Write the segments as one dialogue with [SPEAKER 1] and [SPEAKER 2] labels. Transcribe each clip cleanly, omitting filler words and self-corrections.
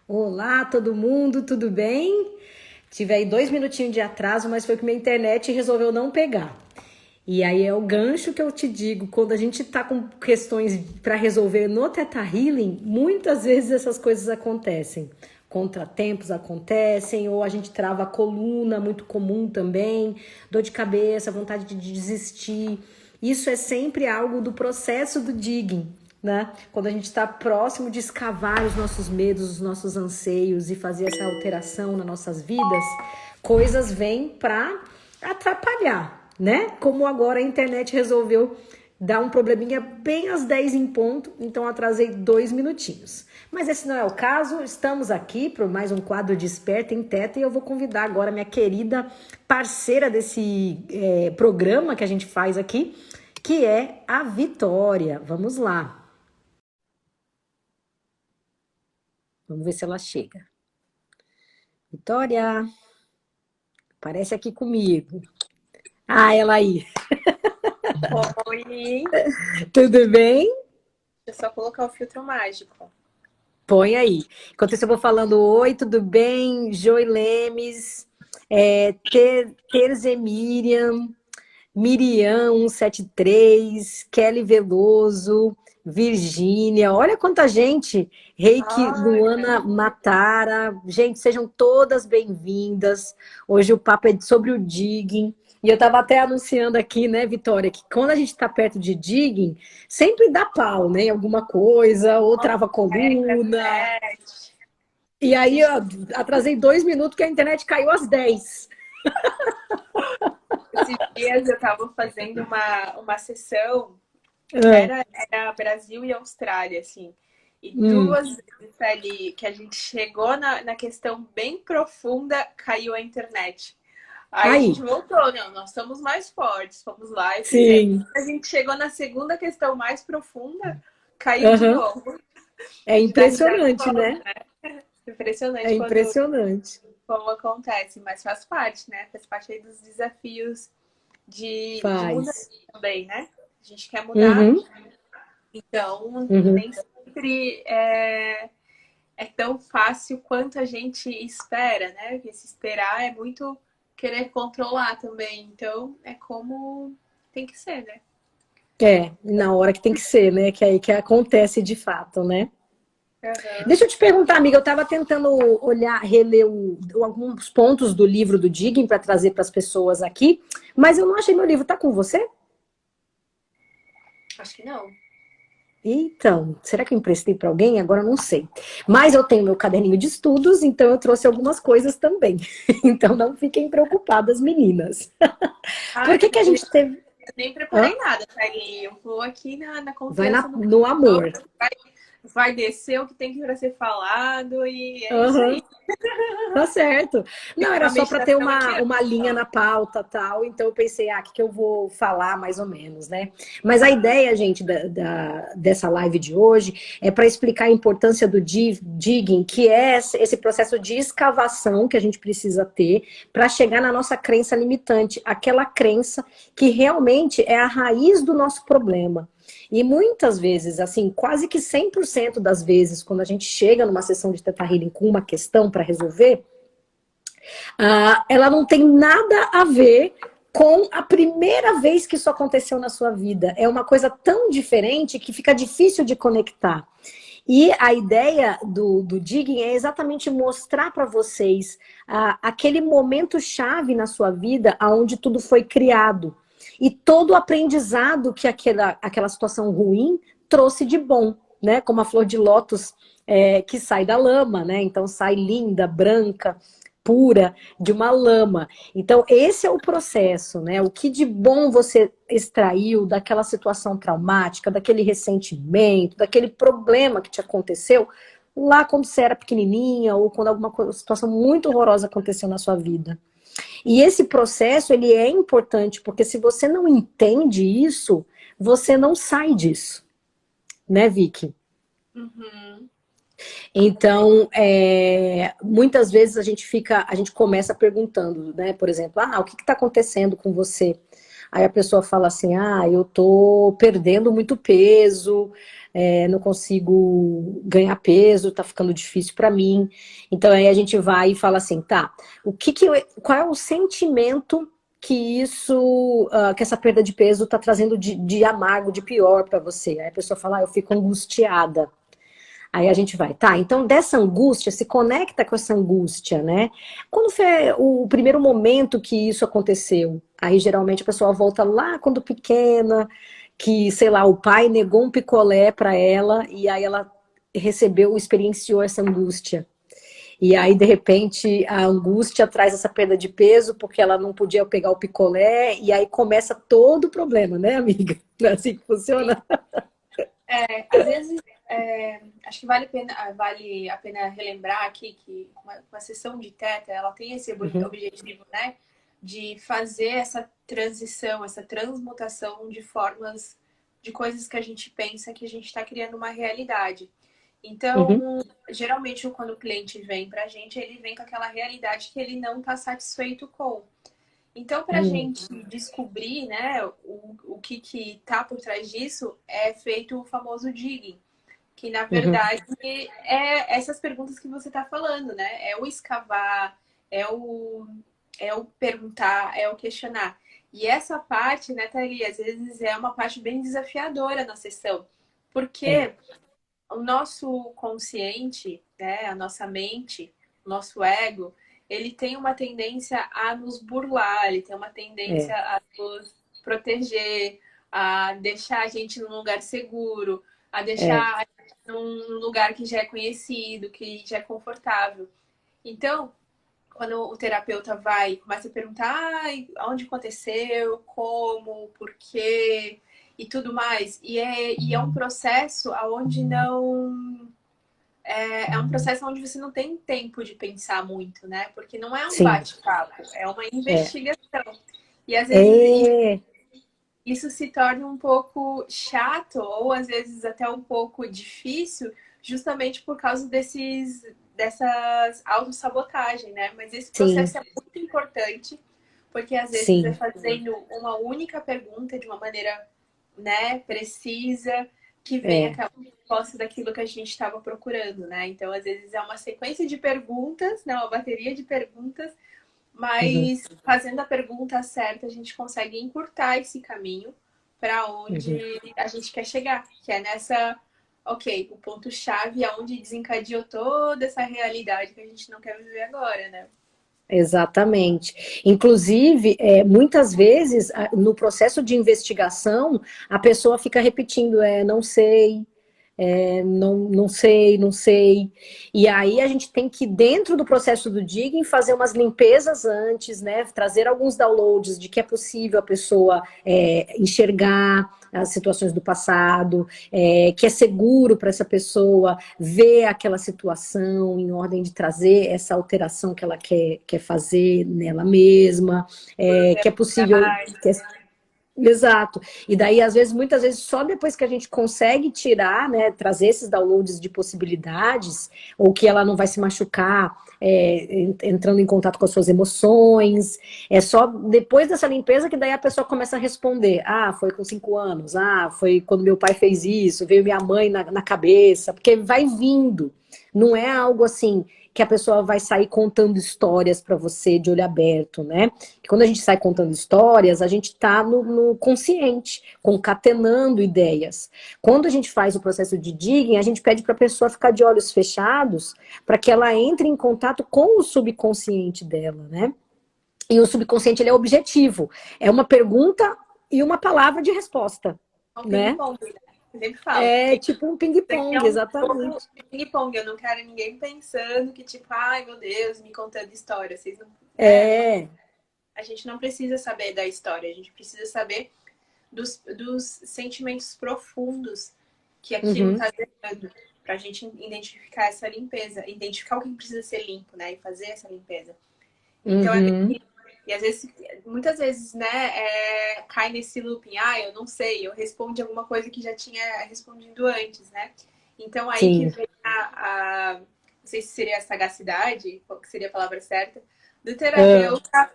[SPEAKER 1] Olá, todo mundo, tudo bem? Tive aí 2 minutinhos de atraso, mas foi que minha internet resolveu não pegar. E aí é o gancho que eu te digo, quando a gente tá com questões para resolver no Theta Healing, muitas vezes essas coisas acontecem. Contratempos acontecem, ou a gente trava a coluna, muito comum também, dor de cabeça, vontade de desistir. Isso é sempre algo do processo do digging, né? Quando a gente está próximo de escavar os nossos medos, os nossos anseios e fazer essa alteração nas nossas vidas, coisas vêm para atrapalhar, né? Como agora a internet resolveu dar um probleminha bem às 10 em ponto, então atrasei 2 minutinhos. Mas esse não é o caso, estamos aqui para mais um quadro de Esperta em Teta e eu vou convidar agora minha querida parceira desse programa que a gente faz aqui, que é a Vitória. Vamos lá. Vamos ver se ela chega. Vitória, aparece aqui comigo. Ah, ela aí.
[SPEAKER 2] Oi,
[SPEAKER 1] Tudo bem?
[SPEAKER 2] deixa eu só colocar o filtro mágico.
[SPEAKER 1] Põe aí. Enquanto isso, eu vou falando oi, tudo bem? Joy Lemes, Terze Miriam, Miriam 173, Kelly Veloso, Virgínia, olha quanta gente! Reiki,
[SPEAKER 2] Ai,
[SPEAKER 1] Luana Matara, gente, sejam todas bem-vindas. Hoje o papo é sobre o digging. E eu estava até anunciando aqui, né, Vitória, que quando a gente está perto de digging, sempre dá pau, né, em alguma coisa, ou trava a coluna.
[SPEAKER 2] internet.
[SPEAKER 1] E aí eu atrasei 2 minutos que a internet caiu às 10.
[SPEAKER 2] Esses dias eu tava fazendo uma sessão,
[SPEAKER 1] Ah,
[SPEAKER 2] era Brasil e Austrália, assim. E
[SPEAKER 1] hum.
[SPEAKER 2] duas vezes ali que a gente chegou na questão bem profunda, caiu a internet. Aí a gente
[SPEAKER 1] Aí,
[SPEAKER 2] voltou, não, nós somos mais fortes, fomos lá e fizemos.
[SPEAKER 1] sim.
[SPEAKER 2] A gente chegou na segunda questão mais profunda, caiu de
[SPEAKER 1] Aham.
[SPEAKER 2] novo.
[SPEAKER 1] É
[SPEAKER 2] A gente dá risada e
[SPEAKER 1] impressionante,
[SPEAKER 2] volta.
[SPEAKER 1] né? É
[SPEAKER 2] Impressionante quando
[SPEAKER 1] impressionante.
[SPEAKER 2] como acontece, mas faz parte, né? Faz parte aí dos desafios de mudar
[SPEAKER 1] Faz.
[SPEAKER 2] também, né? A gente quer mudar,
[SPEAKER 1] Uhum,
[SPEAKER 2] então
[SPEAKER 1] uhum.
[SPEAKER 2] nem sempre é tão fácil quanto a gente espera, né? Porque se esperar é muito querer controlar também. Então é como tem que ser, né?
[SPEAKER 1] É, na hora que tem que ser, né? Que é aí que acontece de fato, né?
[SPEAKER 2] Uhum.
[SPEAKER 1] Deixa eu te perguntar, amiga, eu estava tentando olhar, reler alguns pontos do livro do Digging para trazer para as pessoas aqui, mas eu não achei meu livro. Tá com você?
[SPEAKER 2] Acho que não.
[SPEAKER 1] Então, será que eu emprestei para alguém? Agora eu não sei. Mas eu tenho meu caderninho de estudos, então eu trouxe algumas coisas também. Então não fiquem preocupadas, meninas.
[SPEAKER 2] Ah,
[SPEAKER 1] Por que que a gente teve...
[SPEAKER 2] eu nem
[SPEAKER 1] Hã?
[SPEAKER 2] preparei nada, tá? Eu vou aqui na
[SPEAKER 1] Vai
[SPEAKER 2] confiança no
[SPEAKER 1] no
[SPEAKER 2] Criador,
[SPEAKER 1] amor.
[SPEAKER 2] vai descer o que tem que ser falado e é isso aí.
[SPEAKER 1] Aham. Tá certo. Não,
[SPEAKER 2] Tipo
[SPEAKER 1] era
[SPEAKER 2] uma
[SPEAKER 1] só para ter
[SPEAKER 2] meditação aqui.
[SPEAKER 1] uma linha na pauta tal, então eu pensei, o que, que eu vou falar mais ou menos, né? Mas a ideia, gente, dessa live de hoje é para explicar a importância do digging, que é esse processo de escavação que a gente precisa ter para chegar na nossa crença limitante, aquela crença que realmente é a raiz do nosso problema. E muitas vezes, assim, quase que 100% das vezes, quando a gente chega numa sessão de Theta Healing com uma questão para resolver, ela não tem nada a ver com a primeira vez que isso aconteceu na sua vida. É uma coisa tão diferente que fica difícil de conectar. E a ideia do digging é exatamente mostrar para vocês aquele momento chave na sua vida onde tudo foi criado. E todo o aprendizado que aquela situação ruim trouxe de bom, né? Como a flor de lótus que sai da lama, né? Então sai linda, branca, pura, de uma lama. Então esse é o processo, né? O que de bom você extraiu daquela situação traumática, daquele ressentimento, daquele problema que te aconteceu lá quando você era pequenininha ou quando alguma situação muito horrorosa aconteceu na sua vida. E esse processo, ele é importante, porque se você não entende isso, você não sai disso, né, Vicky?
[SPEAKER 2] Uhum.
[SPEAKER 1] Então, muitas vezes a gente começa perguntando, né, por exemplo, o que está acontecendo com você? Aí a pessoa fala assim, ah, eu tô perdendo muito peso, não consigo ganhar peso, tá ficando difícil para mim. Então aí a gente vai e fala assim, tá, qual é o sentimento que que essa perda de peso tá trazendo de amargo, de pior para você? Aí a pessoa fala, ah, eu fico angustiada. Aí a gente vai, tá, então dessa angústia, se conecta com essa angústia, né? Quando foi o primeiro momento que isso aconteceu? Aí geralmente a pessoa volta lá quando pequena, que, sei lá, o pai negou um picolé para ela e aí ela recebeu, experienciou essa angústia. E aí, de repente, a angústia traz essa perda de peso porque ela não podia pegar o picolé, e aí começa todo o problema, né, amiga? Não é assim que funciona?
[SPEAKER 2] Às vezes, acho que vale a pena relembrar aqui que uma sessão de teta, ela tem esse
[SPEAKER 1] Uhum,
[SPEAKER 2] objetivo, né? De fazer essa transição, essa transmutação de formas, de coisas que a gente pensa que a gente está criando uma realidade.
[SPEAKER 1] uhum,
[SPEAKER 2] Então, geralmente, quando o cliente vem para a gente, ele vem com aquela realidade que ele não está satisfeito com. Então, para a
[SPEAKER 1] uhum,
[SPEAKER 2] gente descobrir, né, o que está por trás disso, é feito o famoso digging, que na
[SPEAKER 1] uhum,
[SPEAKER 2] verdade é essas perguntas que você está falando, né? É o escavar, é o, é o perguntar, é o questionar. E essa parte, né, Thalia, às vezes é uma parte bem desafiadora na sessão,
[SPEAKER 1] é,
[SPEAKER 2] porque o nosso consciente, né, a nossa mente, o nosso ego, ele tem uma tendência a nos burlar, ele tem uma tendência
[SPEAKER 1] é,
[SPEAKER 2] a nos proteger, a deixar a gente num lugar seguro, a
[SPEAKER 1] é,
[SPEAKER 2] deixar a gente num lugar que já é conhecido, que já é confortável. Então, quando o terapeuta vai e começa a perguntar, ai, onde aconteceu, como, por quê e tudo mais, e é um processo onde não é um processo onde você não tem tempo de pensar muito, né? Porque não é um
[SPEAKER 1] sim,
[SPEAKER 2] bate-papo, é uma
[SPEAKER 1] é,
[SPEAKER 2] investigação. E às vezes
[SPEAKER 1] é,
[SPEAKER 2] isso se torna um pouco chato ou às vezes até um pouco difícil, justamente por causa dessas autossabotagem, né? Mas esse
[SPEAKER 1] sim,
[SPEAKER 2] processo é muito importante, porque às vezes é
[SPEAKER 1] sim,
[SPEAKER 2] fazendo uma única pergunta de uma maneira, né, precisa, que vem
[SPEAKER 1] é,
[SPEAKER 2] aquela resposta daquilo que a gente estava procurando, né? Então, às vezes é uma sequência de perguntas, né, uma bateria de perguntas,
[SPEAKER 1] uhum,
[SPEAKER 2] mas fazendo a pergunta certa, a gente consegue encurtar esse caminho para
[SPEAKER 1] uhum.
[SPEAKER 2] onde a gente quer chegar, que é nessa, ok, o ponto-chave é onde desencadeou toda essa realidade que a gente não quer viver agora, né?
[SPEAKER 1] Exatamente. Inclusive, muitas vezes, no processo de investigação, a pessoa fica repetindo, não sei, não sei, não sei. E aí a gente tem que, dentro do processo do digging, fazer umas limpezas antes, né? Trazer alguns downloads de que é possível a pessoa enxergar as situações do passado, que é seguro para essa pessoa ver aquela situação em ordem de trazer essa alteração que ela quer fazer nela mesma, que é possível. Exato. E daí, às vezes, muitas vezes, só depois que a gente consegue tirar, né, trazer esses downloads de possibilidades, ou que ela não vai se machucar, entrando em contato com as suas emoções, é só depois dessa limpeza que daí a pessoa começa a responder. Ah, foi com 5 anos, ah, foi quando meu pai fez isso, veio minha mãe na cabeça, porque vai vindo. Não é algo assim que a pessoa vai sair contando histórias para você de olho aberto, né? Que quando a gente sai contando histórias, a gente está no consciente, concatenando ideias. Quando a gente faz o processo de digging, a gente pede para a pessoa ficar de olhos fechados para que ela entre em contato com o subconsciente dela, né? E o subconsciente ele é objetivo. É uma pergunta e uma palavra de resposta,
[SPEAKER 2] É um
[SPEAKER 1] né?
[SPEAKER 2] ping-pong, né? Eu sempre falo.
[SPEAKER 1] É tipo um
[SPEAKER 2] Isso aqui é
[SPEAKER 1] ping-pong,
[SPEAKER 2] um jogo
[SPEAKER 1] exatamente.
[SPEAKER 2] de ping-pong. Eu não quero ninguém pensando que, tipo, ai meu Deus, me contando história. Vocês não, né?
[SPEAKER 1] É.
[SPEAKER 2] A gente não precisa saber da história, a gente precisa saber dos sentimentos profundos que aquilo
[SPEAKER 1] Uhum,
[SPEAKER 2] está gerando, para a gente identificar essa limpeza, identificar o que precisa ser limpo, né? E fazer essa limpeza. Então,
[SPEAKER 1] uhum,
[SPEAKER 2] e às vezes, muitas vezes, né, cai nesse looping, eu não sei, eu respondi alguma coisa que já tinha respondido antes, né? Então, aí que
[SPEAKER 1] sim.
[SPEAKER 2] vem não sei se seria a sagacidade, qual que seria a palavra certa, do
[SPEAKER 1] Ah,
[SPEAKER 2] terapeuta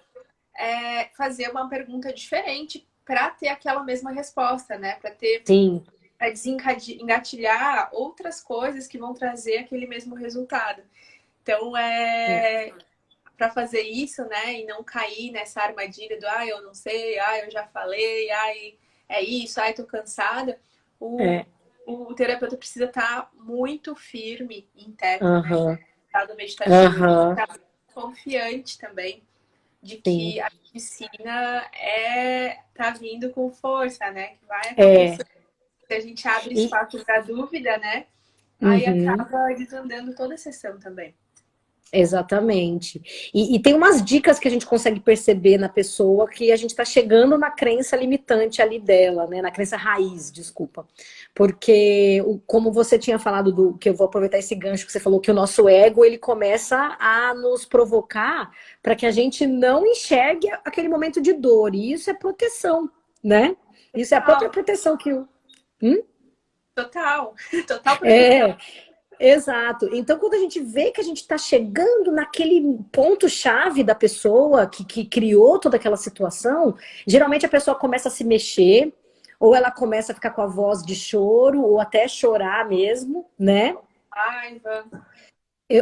[SPEAKER 2] fazer uma pergunta diferente para ter aquela mesma resposta, né? Para ter,
[SPEAKER 1] Sim.
[SPEAKER 2] para desengatilhar outras coisas que vão trazer aquele mesmo resultado. Então, para fazer isso, né, e não cair nessa armadilha do, eu não sei, eu já falei, é isso, tô cansada,
[SPEAKER 1] É.
[SPEAKER 2] o terapeuta precisa estar muito firme em teto, né,
[SPEAKER 1] Aham.
[SPEAKER 2] estado meditativo, ele
[SPEAKER 1] Aham.
[SPEAKER 2] está confiante também de
[SPEAKER 1] Sim.
[SPEAKER 2] que a medicina tá vindo com força, né, que vai
[SPEAKER 1] É.
[SPEAKER 2] acontecer. Se a gente abre
[SPEAKER 1] E,
[SPEAKER 2] espaço para dúvida, né, aí
[SPEAKER 1] uhum.
[SPEAKER 2] acaba desandando toda a sessão também.
[SPEAKER 1] Exatamente. E tem umas dicas que a gente consegue perceber na pessoa que a gente está chegando na crença limitante ali dela, né? Na crença raiz, desculpa. Porque, como você tinha falado, que eu vou aproveitar esse gancho que você falou, que o nosso ego, ele começa a nos provocar para que a gente não enxergue aquele momento de dor. E isso é proteção, né? Isso é a própria proteção que o...
[SPEAKER 2] Total, total proteção.
[SPEAKER 1] É, exato. Então, quando a gente vê que a gente está chegando naquele ponto-chave da pessoa que criou toda aquela situação, geralmente a pessoa começa a se mexer, ou ela começa a ficar com a voz de choro, ou até chorar mesmo, né?
[SPEAKER 2] Raiva.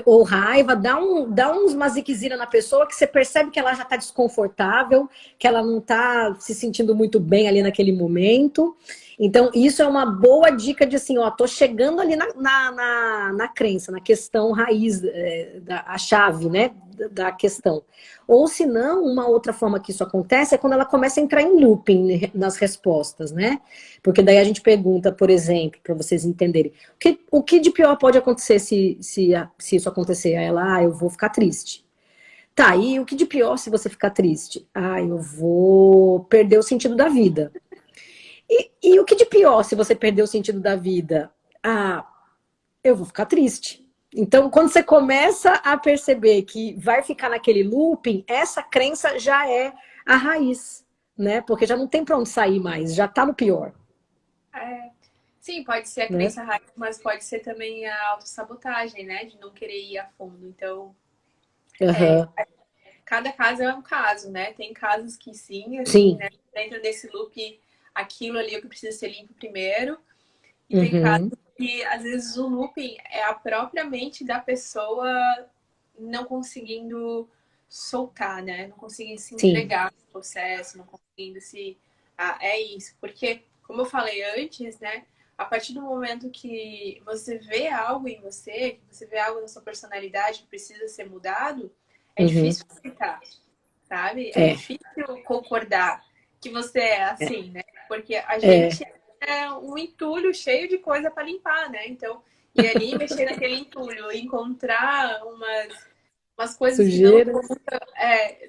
[SPEAKER 1] Ou raiva, dá uns maziquezira na pessoa que você percebe que ela já está desconfortável, que ela não está se sentindo muito bem ali naquele momento. Então, isso é uma boa dica de assim, ó, tô chegando ali na crença, na questão raiz, a chave, né, da questão. Ou se não, uma outra forma que isso acontece é quando ela começa a entrar em looping nas respostas, né? Porque daí a gente pergunta, por exemplo, para vocês entenderem, o que de pior pode acontecer se isso acontecer? Aí ela, eu vou ficar triste. Tá, e o que de pior se você ficar triste? Eu vou perder o sentido da vida. E o que de pior se você perder o sentido da vida? Eu vou ficar triste. Então, quando você começa a perceber que vai ficar naquele looping, essa crença já é a raiz, né? Porque já não tem para onde sair mais, já tá no pior.
[SPEAKER 2] Sim, pode ser a
[SPEAKER 1] Né?
[SPEAKER 2] crença raiz, mas pode ser também a autossabotagem, né? De não querer ir a fundo. Então,
[SPEAKER 1] Uhum.
[SPEAKER 2] cada caso é um caso, né? Tem casos que sim, assim,
[SPEAKER 1] Sim.
[SPEAKER 2] né? Dentro desse loop, aquilo ali é o que precisa ser limpo primeiro. E tem casos
[SPEAKER 1] Uhum.
[SPEAKER 2] que, às vezes, o looping é a própria mente da pessoa não conseguindo soltar, né? Não conseguindo se
[SPEAKER 1] Sim.
[SPEAKER 2] entregar no processo, não conseguindo se... é isso. Porque, como eu falei antes, né? A partir do momento que você vê algo em você, que você vê algo na sua personalidade que precisa ser mudado, é
[SPEAKER 1] Uhum.
[SPEAKER 2] difícil aceitar, sabe? É
[SPEAKER 1] É.
[SPEAKER 2] difícil concordar que você é assim, né? Porque a
[SPEAKER 1] É.
[SPEAKER 2] gente é um entulho cheio de coisa para limpar, né? Então, ir ali mexer naquele entulho, encontrar umas coisas que não
[SPEAKER 1] Sujeira.
[SPEAKER 2] vão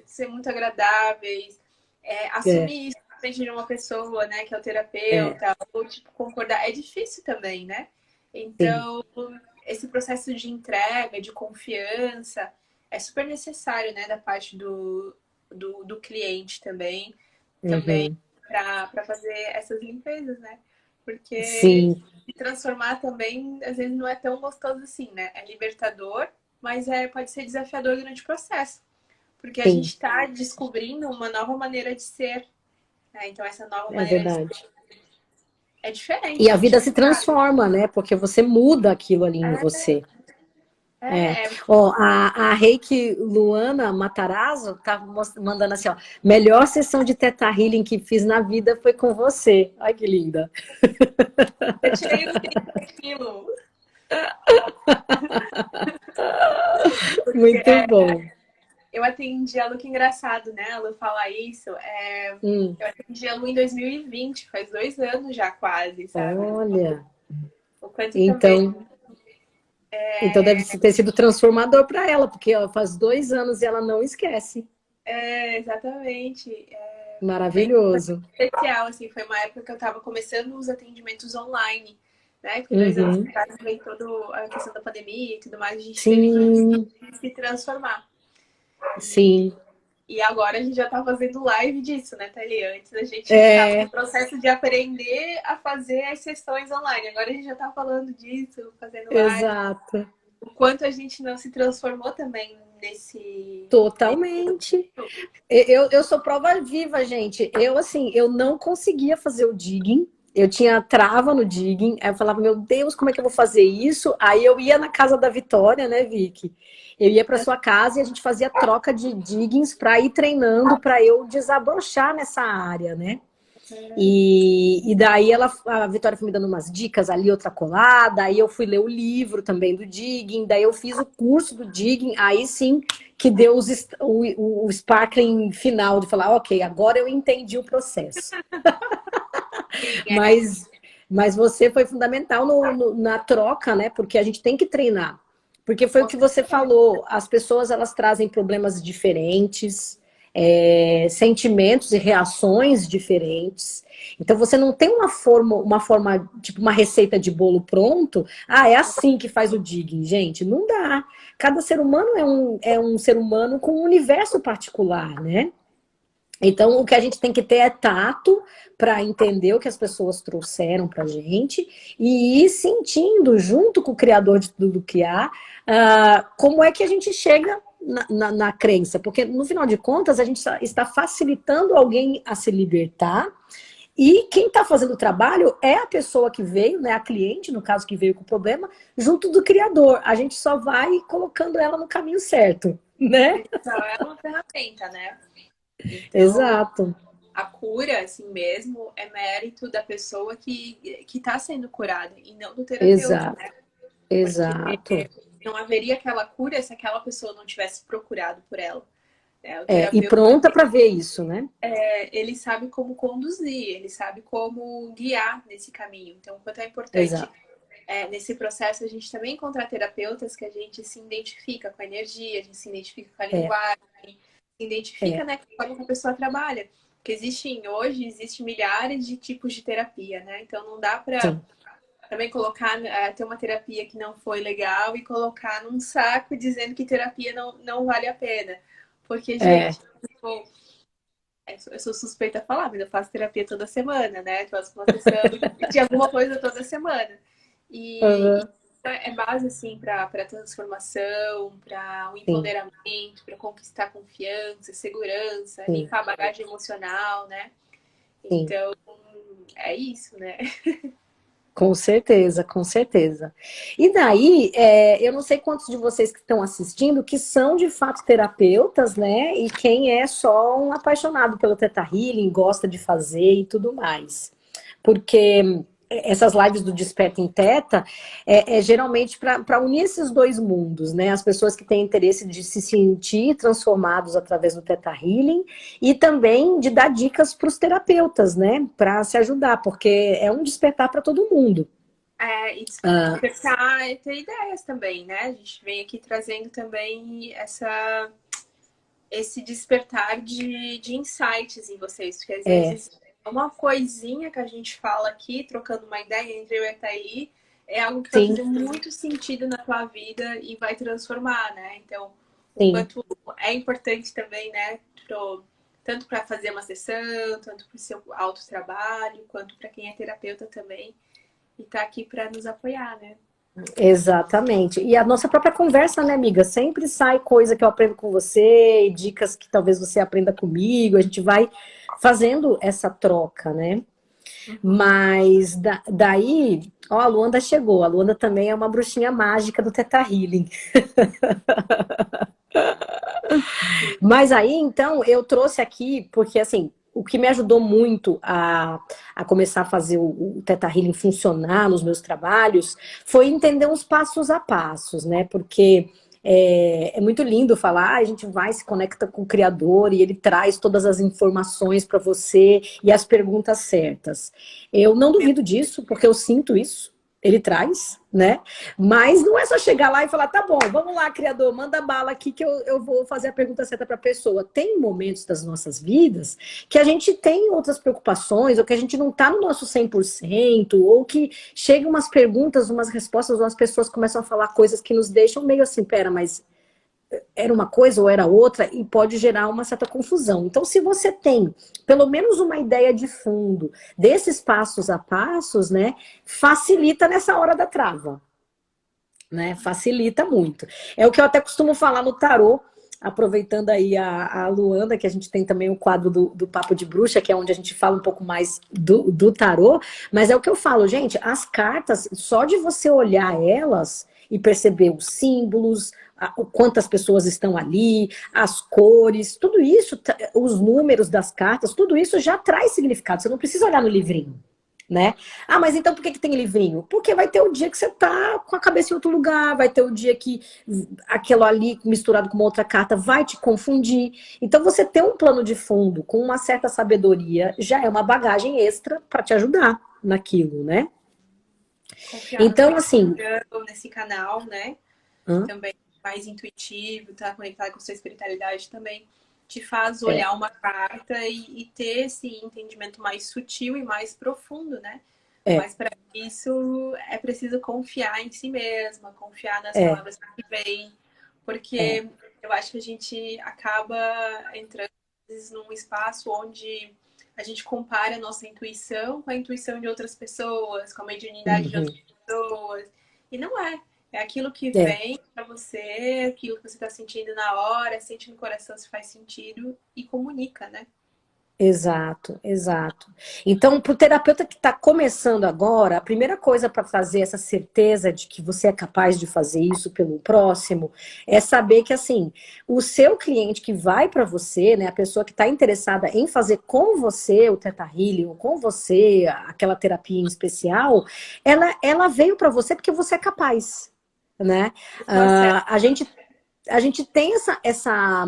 [SPEAKER 2] ser muito agradáveis,
[SPEAKER 1] É.
[SPEAKER 2] assumir isso na frente de uma pessoa, né, que é o
[SPEAKER 1] É.
[SPEAKER 2] terapeuta, ou tipo, concordar, é difícil também, né?
[SPEAKER 1] Sim.
[SPEAKER 2] Então, esse processo de entrega, de confiança, é super necessário, né, da parte do cliente também
[SPEAKER 1] Uhum.
[SPEAKER 2] para fazer essas limpezas, né? Porque
[SPEAKER 1] Sim.
[SPEAKER 2] se transformar também, às vezes, não é tão gostoso assim, né? É libertador, mas pode ser desafiador durante o processo. Porque a gente
[SPEAKER 1] Sim.
[SPEAKER 2] está descobrindo uma nova maneira de ser, né? Então, essa nova
[SPEAKER 1] É
[SPEAKER 2] maneira de ser
[SPEAKER 1] verdade.
[SPEAKER 2] é
[SPEAKER 1] E
[SPEAKER 2] diferente,
[SPEAKER 1] a
[SPEAKER 2] é
[SPEAKER 1] vida se
[SPEAKER 2] diferenciado.
[SPEAKER 1] transforma, né? Porque você muda aquilo ali em você. É.
[SPEAKER 2] É, é,
[SPEAKER 1] Ó, a Reiki Luana Matarazzo tá mandando assim, ó. Melhor sessão de Theta Healing que fiz na vida foi com você. Ai, que linda.
[SPEAKER 2] eu tirei um tempo daquilo.
[SPEAKER 1] Muito bom.
[SPEAKER 2] Eu atendi a Lu, que engraçado, né? A Lu falar isso.
[SPEAKER 1] Hum,
[SPEAKER 2] Eu atendi a Lu em 2020, faz 2 anos já quase, sabe?
[SPEAKER 1] olha.
[SPEAKER 2] O quanto também
[SPEAKER 1] Então deve ter sido transformador para ela, porque ó, faz 2 anos e ela não esquece.
[SPEAKER 2] exatamente. Foi
[SPEAKER 1] Maravilhoso.
[SPEAKER 2] especial, assim, foi uma época que eu estava começando os atendimentos online, né? Porque 2 anos
[SPEAKER 1] Uhum.
[SPEAKER 2] atrás veio toda a questão da pandemia e tudo mais, a gente teve que
[SPEAKER 1] Sim,
[SPEAKER 2] se transformar.
[SPEAKER 1] sim.
[SPEAKER 2] E agora a gente já tá fazendo live disso, né, Thalie? Antes a gente estava no
[SPEAKER 1] É,
[SPEAKER 2] processo de aprender a fazer as sessões online. Agora a gente já tá falando disso, fazendo live.
[SPEAKER 1] exato.
[SPEAKER 2] o quanto a gente não se transformou também nesse...
[SPEAKER 1] Totalmente. Eu sou prova viva, gente. Eu, assim, eu não conseguia fazer o digging. Eu tinha trava no digging. Aí eu falava, meu Deus, como é que eu vou fazer isso? Aí eu ia na casa da Vitória, né, Vicky? Eu ia para sua casa e a gente fazia troca de diggings para ir treinando, para eu desabrochar nessa área, né? E daí a Vitória foi me dando umas dicas ali, outra colada, aí eu fui ler o livro também do digging, daí eu fiz o curso do digging, aí sim que deu o sparkling final de falar, ok, agora eu entendi o processo.
[SPEAKER 2] Sim,
[SPEAKER 1] Mas, mas você foi fundamental na troca, né? Porque a gente tem que treinar. Porque foi o que você falou, as pessoas elas trazem problemas diferentes, sentimentos e reações diferentes. Então você não tem uma forma, tipo uma receita de bolo pronto. Ah, é assim que faz o digging, gente. Não dá. Cada ser humano é um ser humano com um universo particular, né? Então, o que a gente tem que ter é tato para entender o que as pessoas trouxeram para a gente e ir sentindo, junto com o criador de tudo que há, como é que a gente chega na crença. Porque, no final de contas, a gente está facilitando alguém a se libertar e quem está fazendo o trabalho é a pessoa que veio, né, a cliente, no caso, que veio com o problema, junto do criador. A gente só vai colocando ela no caminho certo, né?
[SPEAKER 2] então é uma ferramenta, né? Então,
[SPEAKER 1] Exato,
[SPEAKER 2] a cura, assim mesmo, é mérito da pessoa que está sendo curada e não do terapeuta,
[SPEAKER 1] exato,
[SPEAKER 2] né? Porque
[SPEAKER 1] exato.
[SPEAKER 2] não haveria aquela cura se aquela pessoa não tivesse procurado por ela, né? O
[SPEAKER 1] E
[SPEAKER 2] terapeuta,
[SPEAKER 1] pronta para ver isso, né?
[SPEAKER 2] ele sabe como conduzir, ele sabe como guiar nesse caminho. Então, o quanto é importante
[SPEAKER 1] Exato.
[SPEAKER 2] nesse processo a gente também encontrar terapeutas que a gente se identifica com a energia, a gente se identifica com a
[SPEAKER 1] É,
[SPEAKER 2] linguagem, se identifica,
[SPEAKER 1] é,
[SPEAKER 2] né, com a forma que a pessoa trabalha. Porque existem milhares de tipos de terapia, né? Então não dá para
[SPEAKER 1] sim,
[SPEAKER 2] também colocar, ter uma terapia que não foi legal e colocar num saco dizendo que terapia não vale a pena. Porque,
[SPEAKER 1] é,
[SPEAKER 2] gente, tipo, eu sou suspeita a falar, mas eu faço terapia toda semana, né? Eu faço uma sessão de alguma coisa toda semana. E
[SPEAKER 1] uhum,
[SPEAKER 2] é base, assim, para transformação, para um
[SPEAKER 1] sim,
[SPEAKER 2] empoderamento, para conquistar confiança, segurança,
[SPEAKER 1] sim,
[SPEAKER 2] limpar a bagagem emocional, né?
[SPEAKER 1] sim.
[SPEAKER 2] Então, é isso, né?
[SPEAKER 1] Com certeza, com certeza. E daí, eu não sei quantos de vocês que estão assistindo que são de fato terapeutas, né? E quem é só um apaixonado pelo Theta Healing, gosta de fazer e tudo mais. Porque essas lives do Desperta em Teta é geralmente para unir esses dois mundos, né? As pessoas que têm interesse de se sentir transformados através do Theta Healing e também de dar dicas para os terapeutas, né? Para se ajudar, porque é um despertar para todo mundo.
[SPEAKER 2] E
[SPEAKER 1] Ah,
[SPEAKER 2] despertar e ter ideias também, né? A gente vem aqui trazendo também esse despertar de insights em vocês, porque às
[SPEAKER 1] é,
[SPEAKER 2] vezes uma coisinha que a gente fala aqui, trocando uma ideia entre eu e a Thaí, é algo que vai
[SPEAKER 1] sim,
[SPEAKER 2] fazer muito sentido na tua vida e vai transformar, né? Então, o
[SPEAKER 1] sim.
[SPEAKER 2] quanto é importante também, né? Tanto para fazer uma sessão, tanto para o seu autotrabalho, quanto para quem é terapeuta também, e tá aqui para nos apoiar, né?
[SPEAKER 1] Exatamente. E a nossa própria conversa, né, amiga? Sempre sai coisa que eu aprendo com você, e dicas que talvez você aprenda comigo. A gente vai fazendo essa troca, né?
[SPEAKER 2] Uhum.
[SPEAKER 1] Mas daí, ó, a Luanda chegou. A Luanda também é uma bruxinha mágica do Theta Healing. Mas aí, então, eu trouxe aqui, porque assim, o que me ajudou muito a começar a fazer o Theta Healing funcionar nos meus trabalhos foi entender uns passos a passos, né? Porque é muito lindo falar, a gente vai, se conecta com o Criador e ele traz todas as informações para você e as perguntas certas. Eu não duvido disso, porque eu sinto isso. Ele traz, né? Mas não é só chegar lá e falar, tá bom, vamos lá, criador, manda bala aqui que eu vou fazer a pergunta certa para a pessoa. Tem momentos das nossas vidas que a gente tem outras preocupações, ou que a gente não está no nosso 100%, ou que chegam umas perguntas, umas respostas, ou as pessoas começam a falar coisas que nos deixam meio assim, pera, mas era uma coisa ou era outra, e pode gerar uma certa confusão. Então, se você tem pelo menos uma ideia de fundo desses passos a passos, né, facilita nessa hora da trava. né? Facilita muito. É o que eu até costumo falar no tarô, aproveitando aí a Luanda, que a gente tem também o quadro do Papo de Bruxa, que é onde a gente fala um pouco mais do tarô, mas é o que eu falo, gente, as cartas, só de você olhar elas e perceber os símbolos, quantas pessoas estão ali, as cores, tudo isso, os números das cartas, tudo isso já traz significado, você não precisa olhar no livrinho. Né? Ah, mas então por que tem livrinho? Porque vai ter o dia que você tá com a cabeça em outro lugar, vai ter o dia que aquilo ali misturado com uma outra carta vai te confundir. Então você ter um plano de fundo com uma certa sabedoria já é uma bagagem extra para te ajudar naquilo, né?
[SPEAKER 2] Confiar
[SPEAKER 1] então, assim,
[SPEAKER 2] nesse canal, né?
[SPEAKER 1] hã?
[SPEAKER 2] Também mais intuitivo, tá conectado com sua espiritualidade também te faz olhar uma carta e ter esse entendimento mais sutil e mais profundo, né? Mas para isso é preciso confiar em si mesma, confiar nas palavras que vêm, porque eu acho que a gente acaba entrando às vezes, num espaço onde a gente compara a nossa intuição com a intuição de outras pessoas, com a mediunidade de outras pessoas. E não é. É aquilo que vem para você, aquilo que você está sentindo na hora, sente no coração se faz sentido e comunica, né?
[SPEAKER 1] Exato, exato. Então, para o terapeuta que está começando agora, a primeira coisa para trazer essa certeza de que você é capaz de fazer isso pelo próximo é saber que, assim, o seu cliente que vai para você, né, a pessoa que está interessada em fazer com você o Theta Healing, ou com você aquela terapia em especial, ela veio para você porque você é capaz, né? A gente tem essa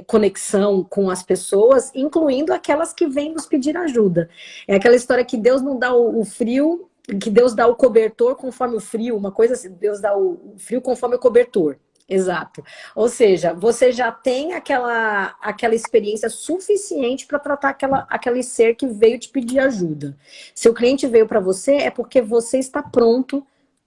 [SPEAKER 1] conexão com as pessoas, incluindo aquelas que vêm nos pedir ajuda. É aquela história que Deus não dá o frio, que Deus dá o cobertor conforme o frio, uma coisa assim, Deus dá o frio conforme o cobertor. Exato. Ou seja, você já tem aquela experiência suficiente para tratar aquele ser que veio te pedir ajuda. Se o cliente veio para você, é porque você está pronto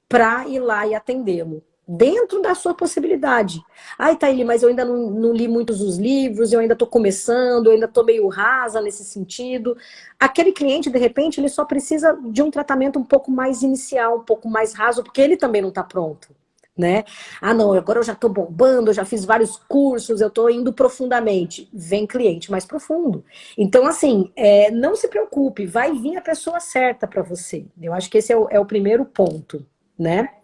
[SPEAKER 1] para ir lá e atendê-lo. Dentro da sua possibilidade. Ai, Thaili, mas eu ainda não li muitos os livros, eu ainda estou começando, eu ainda estou meio rasa nesse sentido. Aquele cliente, de repente, ele só precisa de um tratamento um pouco mais inicial, um pouco mais raso, porque ele também não está pronto. Né? Ah, não, agora eu já estou bombando, eu já fiz vários cursos, eu estou indo profundamente. Vem cliente mais profundo. Então, assim, não se preocupe, vai vir a pessoa certa para você. Eu acho que esse é o primeiro ponto, né?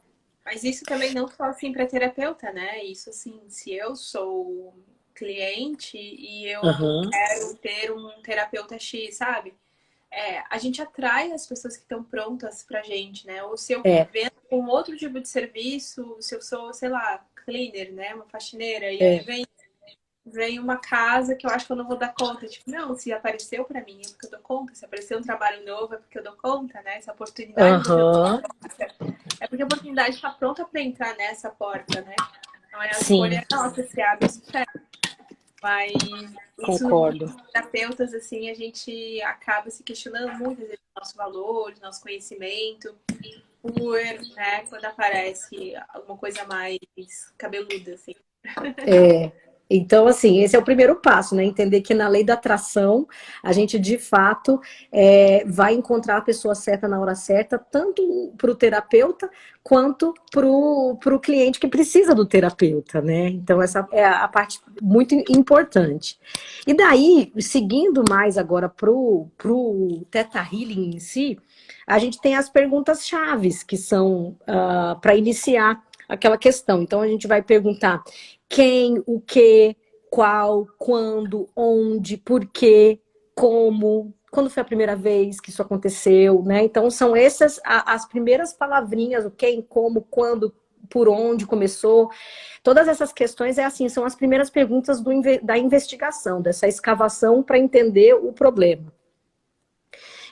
[SPEAKER 2] Mas isso também não só assim para terapeuta, né? Isso assim, se eu sou cliente e eu quero ter um terapeuta X, sabe? A gente atrai as pessoas que estão prontas pra gente, né? Ou se eu vendo um outro tipo de serviço, se eu sou, sei lá, cleaner, né? Uma faxineira, e aí vem uma casa que eu acho que eu não vou dar conta. Tipo, não, se apareceu pra mim é porque eu dou conta. Se apareceu um trabalho novo é porque eu dou conta, né? Essa oportunidade é porque a oportunidade está pronta para entrar nessa porta, né? Então é a escolha nossa se abre se fecha. Mas
[SPEAKER 1] Concordo.
[SPEAKER 2] isso, terapeutas, assim, a gente acaba se questionando muito vezes, nosso valor, nosso conhecimento, por, né, quando aparece alguma coisa mais cabeluda, assim.
[SPEAKER 1] Então, assim, esse é o primeiro passo, né? Entender que na lei da atração, a gente, de fato, vai encontrar a pessoa certa na hora certa, tanto para o terapeuta, quanto para o cliente que precisa do terapeuta, né? Então, essa é a parte muito importante. E daí, seguindo mais agora para o Theta Healing em si, a gente tem as perguntas chaves, que são para iniciar aquela questão. Então, a gente vai perguntar quem, o que, qual, quando, onde, por quê, como, quando foi a primeira vez que isso aconteceu, né? Então, são essas as primeiras palavrinhas, o quem, como, quando, por onde começou. Todas essas questões, são as primeiras perguntas da investigação, dessa escavação para entender o problema.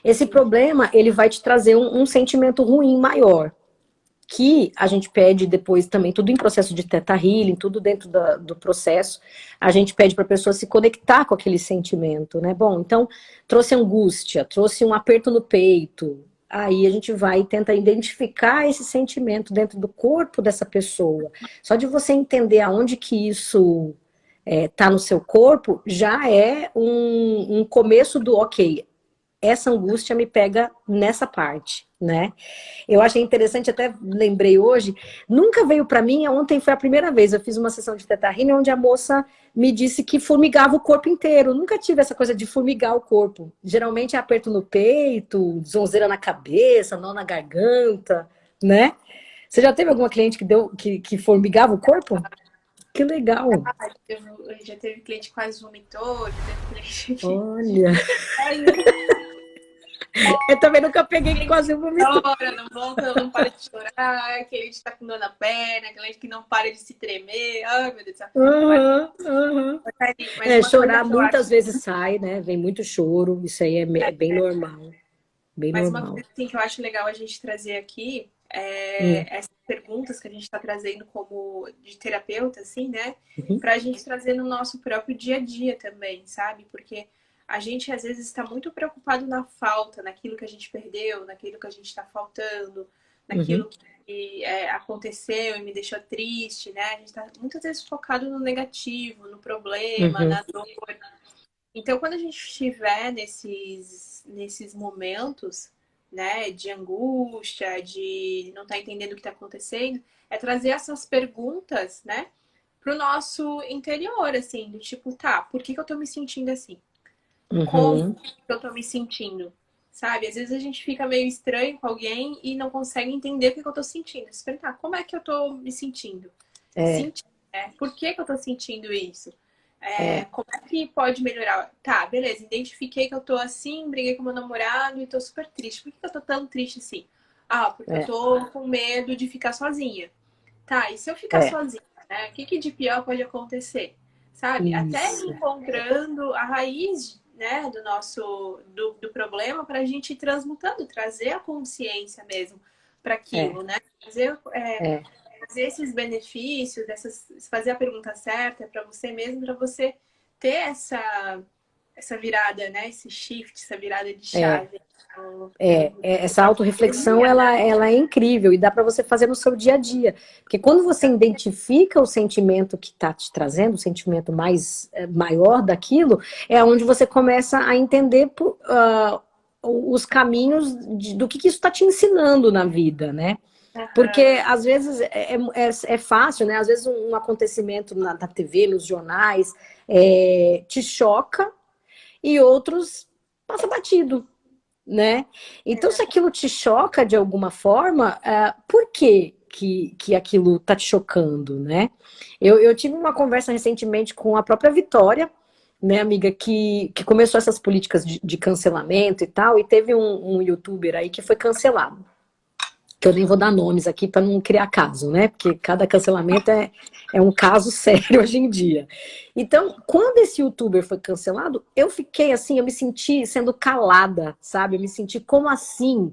[SPEAKER 1] Esse problema, ele vai te trazer um sentimento ruim maior, que a gente pede depois também, tudo em processo de Theta Healing, tudo dentro do processo, a gente pede para a pessoa se conectar com aquele sentimento, né? Bom, então, trouxe angústia, trouxe um aperto no peito, aí a gente vai e tenta identificar esse sentimento dentro do corpo dessa pessoa. Só de você entender aonde que isso tá no seu corpo, já é um começo do ok. essa angústia me pega nessa parte, né? Eu achei interessante, até lembrei hoje, nunca veio para mim, ontem foi a primeira vez, eu fiz uma sessão de Theta Healing onde a moça me disse que formigava o corpo inteiro. Nunca tive essa coisa de formigar o corpo. Geralmente é aperto no peito, zonzeira na cabeça, nó na garganta, né? Você já teve alguma cliente que formigava o corpo? Que legal.
[SPEAKER 2] Já teve cliente que quase vomitou, já teve cliente que...
[SPEAKER 1] Olha, eu também nunca peguei que quase vomitou.
[SPEAKER 2] Chora, não volta, não para de chorar, cliente tá com dor na perna, cliente que não para de se tremer. Ai, meu Deus do céu. Mas
[SPEAKER 1] Chorar muitas vezes sai, né? Vem muito choro, isso aí é bem normal. Bem
[SPEAKER 2] Mas
[SPEAKER 1] normal.
[SPEAKER 2] uma coisa assim, que eu acho legal a gente trazer aqui essas perguntas que a gente está trazendo como de terapeuta, assim, né? Para a gente trazer no nosso próprio dia a dia também, sabe? Porque a gente às vezes está muito preocupado na falta, naquilo que a gente perdeu, naquilo que a gente está faltando, naquilo que aconteceu e me deixou triste, né? A gente está muitas vezes focado no negativo, no problema, na dor. Então, quando a gente estiver nesses momentos, né, de angústia, de não estar entendendo o que está acontecendo, é trazer essas perguntas, né, para o nosso interior, assim, do tipo, tá, por que eu estou me sentindo assim? Como eu estou me sentindo? Sabe? Às vezes a gente fica meio estranho com alguém e não consegue entender o que eu estou sentindo. Se perguntar, como é que eu estou me sentindo? Por que eu estou sentindo isso? Como é que pode melhorar? Tá, beleza, identifiquei que eu tô assim, briguei com meu namorado e tô super triste. Por que eu tô tão triste assim? Ah, porque eu tô com medo de ficar sozinha. Tá, e se eu ficar sozinha, né? O que de pior pode acontecer? Sabe?
[SPEAKER 1] Isso.
[SPEAKER 2] Até encontrando a raiz, né, do problema para a gente ir transmutando, trazer a consciência mesmo para aquilo, né? Fazer esses benefícios, fazer a pergunta certa para você mesmo, para você ter essa virada, né? Esse shift, essa virada de chave.
[SPEAKER 1] Essa autorreflexão, ela é incrível e dá para você fazer no seu dia a dia. Porque quando você identifica o sentimento que está te trazendo, o sentimento maior daquilo, é onde você começa a entender os caminhos do que isso está te ensinando na vida, né? Porque, às vezes, é fácil, né? Às vezes, um acontecimento na TV, nos jornais, te choca e outros passa batido, né? Então, se aquilo te choca de alguma forma, por que aquilo tá te chocando, né? Eu tive uma conversa recentemente com a própria Vitória, né, amiga, que começou essas políticas de cancelamento e tal, e teve um youtuber aí que foi cancelado. Que eu nem vou dar nomes aqui para não criar caso, né? Porque cada cancelamento é um caso sério hoje em dia. Então, quando esse youtuber foi cancelado, eu fiquei assim, eu me senti sendo calada, sabe? Eu me senti, como assim?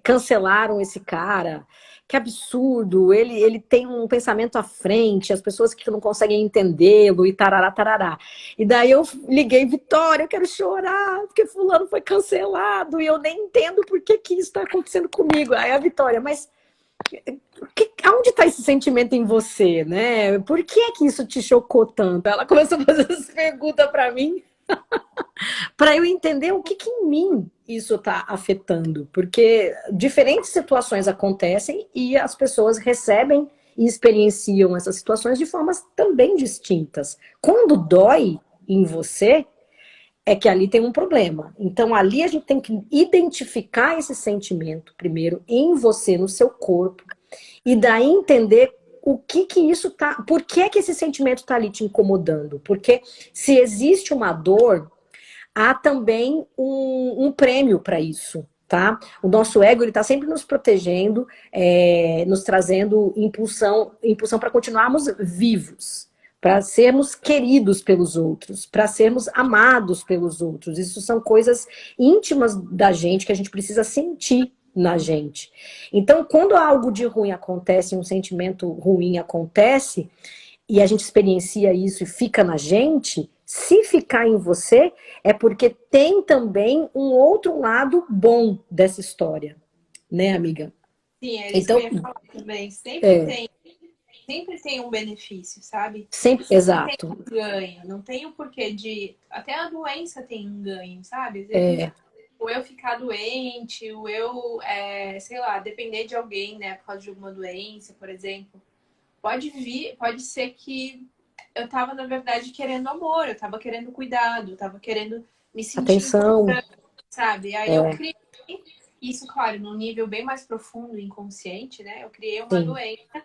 [SPEAKER 1] Cancelaram esse cara? Que absurdo, ele tem um pensamento à frente, as pessoas que não conseguem entendê-lo e tarará, tarará. E daí eu liguei, Vitória, eu quero chorar, porque fulano foi cancelado e eu nem entendo por que isso está acontecendo comigo. Aí a Vitória, mas aonde está esse sentimento em você, né? Por que isso te chocou tanto? Ela começou a fazer essa pergunta para mim, para eu entender o que em mim isso está afetando. Porque diferentes situações acontecem e as pessoas recebem e experienciam essas situações de formas também distintas. Quando dói em você, é que ali tem um problema. Então, ali a gente tem que identificar esse sentimento, primeiro, em você, no seu corpo, e daí entender o que isso tá... Por que esse sentimento está ali te incomodando? Porque se existe uma dor, há também um prêmio para isso, tá? O nosso ego, ele tá sempre nos protegendo, nos trazendo impulsão para continuarmos vivos, para sermos queridos pelos outros, para sermos amados pelos outros. Isso são coisas íntimas da gente que a gente precisa sentir na gente. Então, quando algo de ruim acontece, um sentimento ruim acontece, e a gente experiencia isso e fica na gente, se ficar em você, é porque tem também um outro lado bom dessa história, né, amiga?
[SPEAKER 2] Sim, é isso então, que eu ia falar também. Sempre tem sempre tem um benefício, sabe?
[SPEAKER 1] Sempre,
[SPEAKER 2] Sempre tem
[SPEAKER 1] exato.
[SPEAKER 2] um ganho. Não tem o porquê de. Até a doença tem um ganho, sabe? Às vezes,
[SPEAKER 1] É,
[SPEAKER 2] o eu ficar doente, o eu, sei lá, depender de alguém, né, por causa de alguma doença, por exemplo. Pode ser que eu tava, na verdade, querendo amor, eu tava querendo cuidado, eu tava querendo me sentir
[SPEAKER 1] atenção.
[SPEAKER 2] importante, sabe? Aí eu
[SPEAKER 1] É,
[SPEAKER 2] criei isso, claro, num nível bem mais profundo, inconsciente, né? Eu criei uma
[SPEAKER 1] sim.
[SPEAKER 2] doença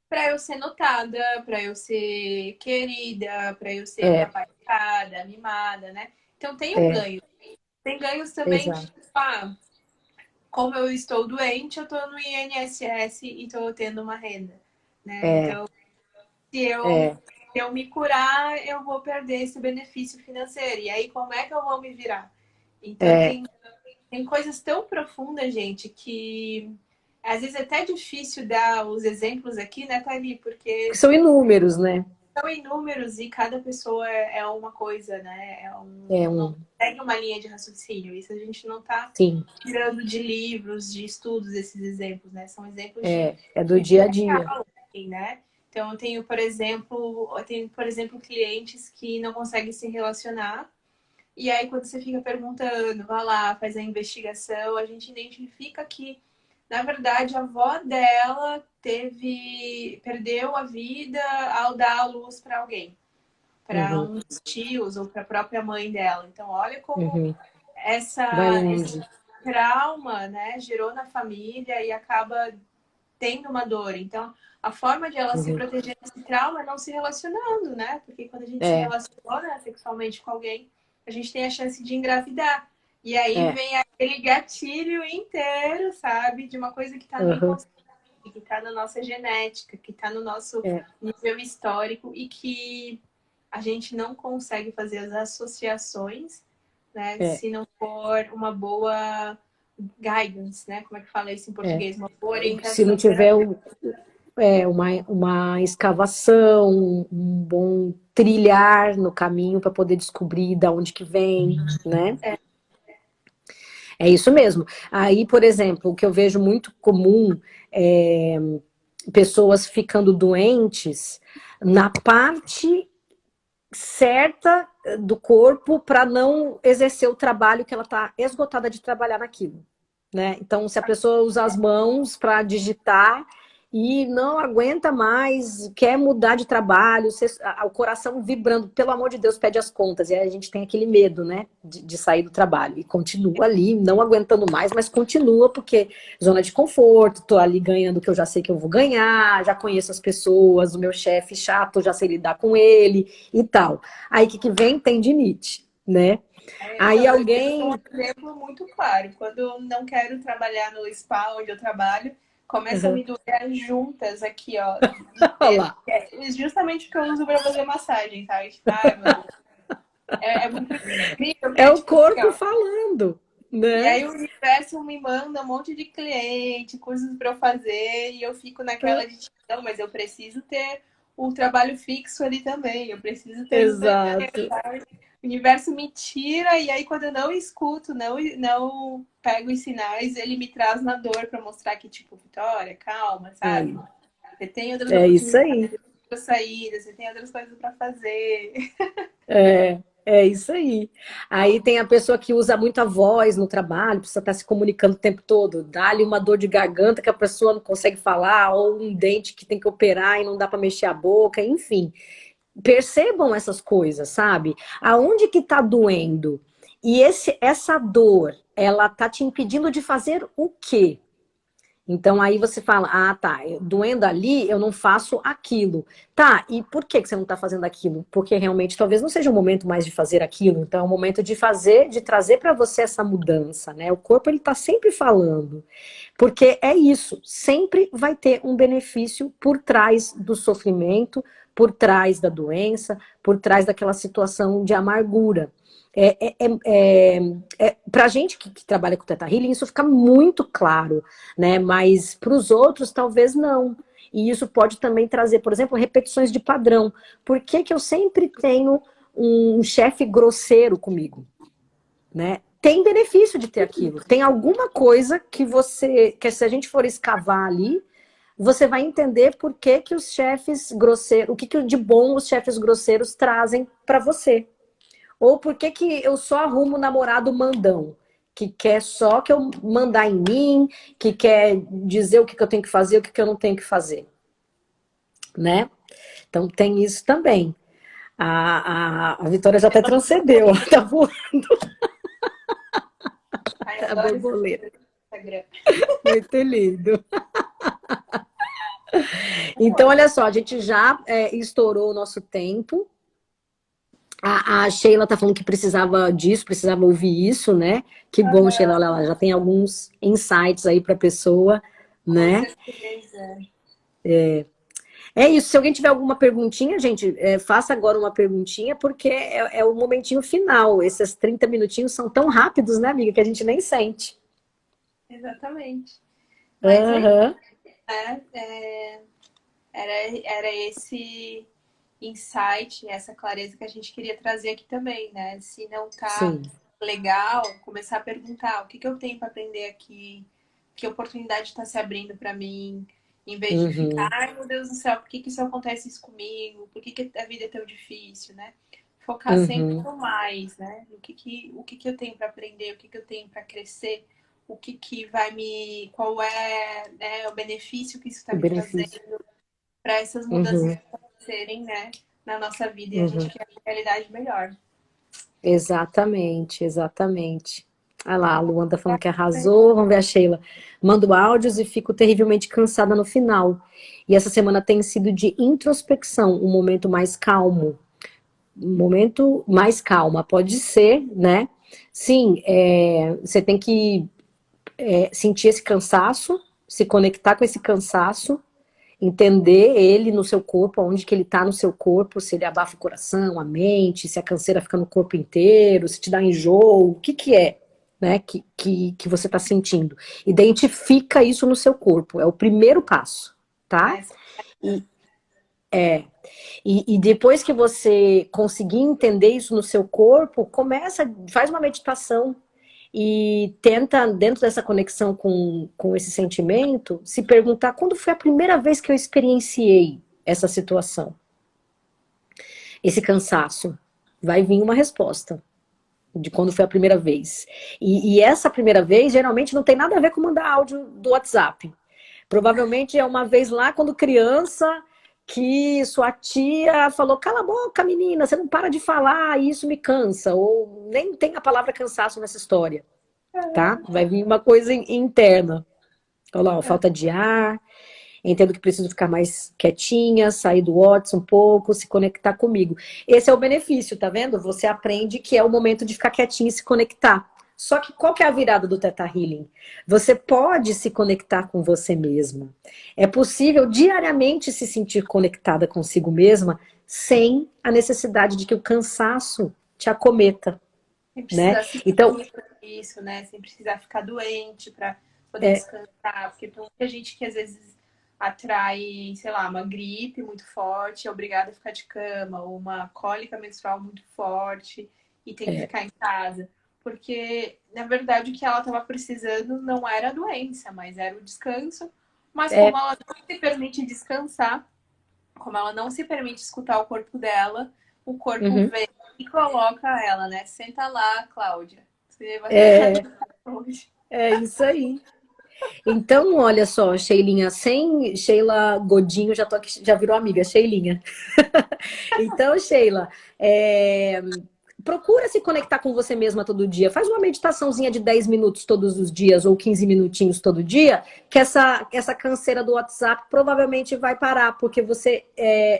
[SPEAKER 2] para eu ser notada, para eu ser querida, para eu ser
[SPEAKER 1] É,
[SPEAKER 2] paparicada, mimada, né? Então tem um
[SPEAKER 1] é,
[SPEAKER 2] ganho. Tem ganhos também de,
[SPEAKER 1] exato.
[SPEAKER 2] tipo, como eu estou doente, eu estou no INSS e estou tendo uma renda, né?
[SPEAKER 1] É,
[SPEAKER 2] Então, se eu,
[SPEAKER 1] é,
[SPEAKER 2] se eu me curar, eu vou perder esse benefício financeiro. E aí, como é que eu vou me virar? Então,
[SPEAKER 1] é.
[SPEAKER 2] tem coisas tão profundas, gente, que às vezes é até difícil dar os exemplos aqui, né, Thaili?
[SPEAKER 1] Que
[SPEAKER 2] Porque
[SPEAKER 1] são inúmeros, né?
[SPEAKER 2] são inúmeros e cada pessoa é uma coisa, né?
[SPEAKER 1] É
[SPEAKER 2] Não
[SPEAKER 1] um,
[SPEAKER 2] segue uma linha de raciocínio. Isso a gente não está
[SPEAKER 1] sim.
[SPEAKER 2] tirando de livros, de estudos, esses exemplos, né? São exemplos
[SPEAKER 1] É do
[SPEAKER 2] de
[SPEAKER 1] dia a
[SPEAKER 2] vida
[SPEAKER 1] dia.
[SPEAKER 2] real, assim, né? Então, eu tenho, por exemplo, clientes que não conseguem se relacionar. E aí, quando você fica perguntando, vai lá, faz a investigação, a gente identifica que, na verdade, a avó dela perdeu a vida ao dar a luz para alguém, para
[SPEAKER 1] Uhum,
[SPEAKER 2] uns tios ou para a própria mãe dela. Então, olha como
[SPEAKER 1] uhum. Vai
[SPEAKER 2] esse
[SPEAKER 1] longe.
[SPEAKER 2] trauma, né, gerou na família e acaba tendo uma dor. Então, a forma de ela se
[SPEAKER 1] Uhum.
[SPEAKER 2] proteger desse trauma é não se relacionando, né? Porque quando a gente se
[SPEAKER 1] É,
[SPEAKER 2] relaciona sexualmente com alguém, a gente tem a chance de engravidar. E aí
[SPEAKER 1] é.
[SPEAKER 2] vem aquele gatilho inteiro, sabe? De uma coisa que está no
[SPEAKER 1] Uhum,
[SPEAKER 2] inconsciente, que está na nossa genética, que está no nosso
[SPEAKER 1] é,
[SPEAKER 2] nível histórico e que a gente não consegue fazer as associações, né?
[SPEAKER 1] é,
[SPEAKER 2] Se não for uma boa guidance, né? Como é que fala isso em
[SPEAKER 1] é.
[SPEAKER 2] português? Uma boa
[SPEAKER 1] Se não
[SPEAKER 2] orientação
[SPEAKER 1] tiver
[SPEAKER 2] terapêutica.
[SPEAKER 1] uma escavação, um bom trilhar no caminho para poder descobrir da onde que vem, né? É isso mesmo. Aí, por exemplo, o que eu vejo muito comum é pessoas ficando doentes na parte certa do corpo para não exercer o trabalho que ela está esgotada de trabalhar naquilo, né? Então, se a pessoa usa as mãos para digitar e não aguenta mais, quer mudar de trabalho, o coração vibrando, pelo amor de Deus, pede as contas. E aí a gente tem aquele medo, né, de sair do trabalho. E continua ali, não aguentando mais, mas continua, porque zona de conforto, tô ali ganhando o que eu já sei que eu vou ganhar, já conheço as pessoas, o meu chefe chato, já sei lidar com ele e tal. Aí o que vem? Tendinite, né? Aí
[SPEAKER 2] Então, eu tenho um
[SPEAKER 1] alguém.
[SPEAKER 2] exemplo muito claro. Quando eu não quero trabalhar no spa onde eu trabalho, começa a
[SPEAKER 1] Uhum.
[SPEAKER 2] me doer as juntas aqui, ó.
[SPEAKER 1] Olha lá.
[SPEAKER 2] É justamente o que eu uso para fazer massagem, sabe? Tipo, ai, meu Deus. É muito incrível,
[SPEAKER 1] É
[SPEAKER 2] porque,
[SPEAKER 1] o
[SPEAKER 2] tipo assim,
[SPEAKER 1] corpo
[SPEAKER 2] ó.
[SPEAKER 1] falando,
[SPEAKER 2] E
[SPEAKER 1] né?
[SPEAKER 2] aí o universo me manda um monte de cliente, coisas para eu fazer, e eu fico naquela de, tipo, não, mas eu preciso ter o trabalho fixo ali também, eu preciso ter não sei o quê,
[SPEAKER 1] Exato.
[SPEAKER 2] sabe? O universo me tira, e aí quando eu não escuto, não pego os sinais, ele me traz na dor para mostrar que, tipo, Vitória, calma, sabe?
[SPEAKER 1] Aí.
[SPEAKER 2] Você tem outras
[SPEAKER 1] É isso
[SPEAKER 2] oportunidades,
[SPEAKER 1] aí.
[SPEAKER 2] outras saídas, você tem outras coisas para fazer.
[SPEAKER 1] É isso aí. Aí tem a pessoa que usa muito a voz no trabalho, precisa estar se comunicando o tempo todo. Dá-lhe uma dor de garganta que a pessoa não consegue falar, ou um dente que tem que operar e não dá para mexer a boca, enfim. Percebam essas coisas, sabe? Aonde que tá doendo? E essa dor, ela tá te impedindo de fazer o quê? Então aí você fala, ah, tá, doendo ali, eu não faço aquilo. Tá, e por que que você não está fazendo aquilo? Porque realmente talvez não seja o momento mais de fazer aquilo, então é o momento de fazer, de trazer para você essa mudança, né? O corpo ele está sempre falando, porque é isso, sempre vai ter um benefício por trás do sofrimento, por trás da doença, por trás daquela situação de amargura. Para a gente que trabalha com Theta Healing, isso fica muito claro, né? Mas para os outros, talvez não. E isso pode também trazer, por exemplo, repetições de padrão. Por que que eu sempre tenho um chefe grosseiro comigo, né? Tem benefício de ter aquilo. Tem alguma coisa que você, que se a gente for escavar ali, você vai entender por que que os chefes grosseiros, o que que de bom os chefes grosseiros trazem para você. Ou por que que eu só arrumo namorado mandão, que quer só que eu mandar em mim, que quer dizer o que que eu tenho que fazer, o que que eu não tenho que fazer, né? Então tem isso também. A Vitória já até transcendeu, tá voando
[SPEAKER 2] Ai, eu
[SPEAKER 1] a
[SPEAKER 2] adoro
[SPEAKER 1] borboleta.
[SPEAKER 2] esse Instagram.
[SPEAKER 1] Muito lindo. Então, olha só, a gente já estourou o nosso tempo. A Sheila tá falando que precisava disso, precisava ouvir isso, né? Que bom, Sheila, olha lá, já tem alguns insights aí para a pessoa,
[SPEAKER 2] Com
[SPEAKER 1] né?
[SPEAKER 2] certeza.
[SPEAKER 1] É isso, se alguém tiver alguma perguntinha, gente, faça agora uma perguntinha, porque é o momentinho final. Esses 30 minutinhos são tão rápidos, né, amiga, que a gente nem sente.
[SPEAKER 2] Exatamente. Mas aí,
[SPEAKER 1] Aham,
[SPEAKER 2] né, era esse insight, essa clareza que a gente queria trazer aqui também, né? Se não tá
[SPEAKER 1] sim.
[SPEAKER 2] legal, começar a perguntar o que que eu tenho para aprender aqui, que oportunidade está se abrindo para mim, em vez de ficar,
[SPEAKER 1] Uhum,
[SPEAKER 2] ai meu Deus do céu, por que que isso acontece isso comigo? Por que que a vida é tão difícil, né? Focar sempre
[SPEAKER 1] uhum.
[SPEAKER 2] no mais, né? O que que eu tenho para aprender, o que que eu tenho para crescer, o que que vai me, qual é, né, o benefício que isso está
[SPEAKER 1] O
[SPEAKER 2] me
[SPEAKER 1] benefício.
[SPEAKER 2] trazendo para essas mudanças
[SPEAKER 1] Uhum,
[SPEAKER 2] acontecerem, né, na nossa vida e a gente
[SPEAKER 1] uhum.
[SPEAKER 2] criar uma realidade melhor.
[SPEAKER 1] Exatamente, exatamente. Olha lá, a Luanda falando que arrasou. Vamos ver a Sheila. Mando áudios e fico terrivelmente cansada no final. E essa semana tem sido de introspecção, um momento mais calmo. Um momento mais calma, pode ser, né? Sim, você tem que sentir esse cansaço, se conectar com esse cansaço, entender ele no seu corpo, onde que ele está no seu corpo, se ele abafa o coração, a mente, se a canseira fica no corpo inteiro, se te dá enjoo, o que que é, né, que você está sentindo. Identifica isso no seu corpo, é o primeiro passo, tá?
[SPEAKER 2] Mas,
[SPEAKER 1] E, e depois que você conseguir entender isso no seu corpo, faz uma meditação e tenta, dentro dessa conexão com esse sentimento, se perguntar quando foi a primeira vez que eu experienciei essa situação, esse cansaço. Vai vir uma resposta de quando foi a primeira vez. E essa primeira vez, geralmente, não tem nada a ver com mandar áudio do WhatsApp. Provavelmente é uma vez lá, quando criança, que sua tia falou, cala a boca, menina, você não para de falar, e isso me cansa. Ou nem tem a palavra cansaço nessa história. Tá? Vai vir uma coisa interna. Olha lá, ó, falta de ar, entendo que preciso ficar mais quietinha, sair do WhatsApp um pouco, se conectar comigo. Esse é o benefício, tá vendo? Você aprende que é o momento de ficar quietinho e se conectar. Só que qual que é a virada do Theta Healing? Você pode se conectar com você mesma. É possível diariamente se sentir conectada consigo mesma sem a necessidade de que o cansaço te acometa,
[SPEAKER 2] sem
[SPEAKER 1] né?
[SPEAKER 2] precisar se
[SPEAKER 1] Então,
[SPEAKER 2] punir por isso, né? Sem precisar ficar doente para poder descansar. Porque tem muita gente que às vezes atrai, sei lá, uma gripe muito forte, é obrigada a ficar de cama, ou uma cólica menstrual muito forte e tem que ficar em casa. Porque, na verdade, o que ela estava precisando não era a doença, mas era o descanso. Mas como
[SPEAKER 1] é,
[SPEAKER 2] ela não se permite descansar, como ela não se permite escutar o corpo dela, o corpo
[SPEAKER 1] uhum,
[SPEAKER 2] vem e coloca ela, né? Senta lá, Cláudia. Você vai ficar
[SPEAKER 1] é,
[SPEAKER 2] hoje.
[SPEAKER 1] é isso aí. Então, olha só, Sheilinha, sem Sheila Godinho, já tô aqui, já virou amiga, Sheilinha. Então, Sheila, procura se conectar com você mesma todo dia. Faz uma meditaçãozinha de 10 minutos todos os dias, ou 15 minutinhos todo dia, que essa canseira do WhatsApp provavelmente vai parar, porque você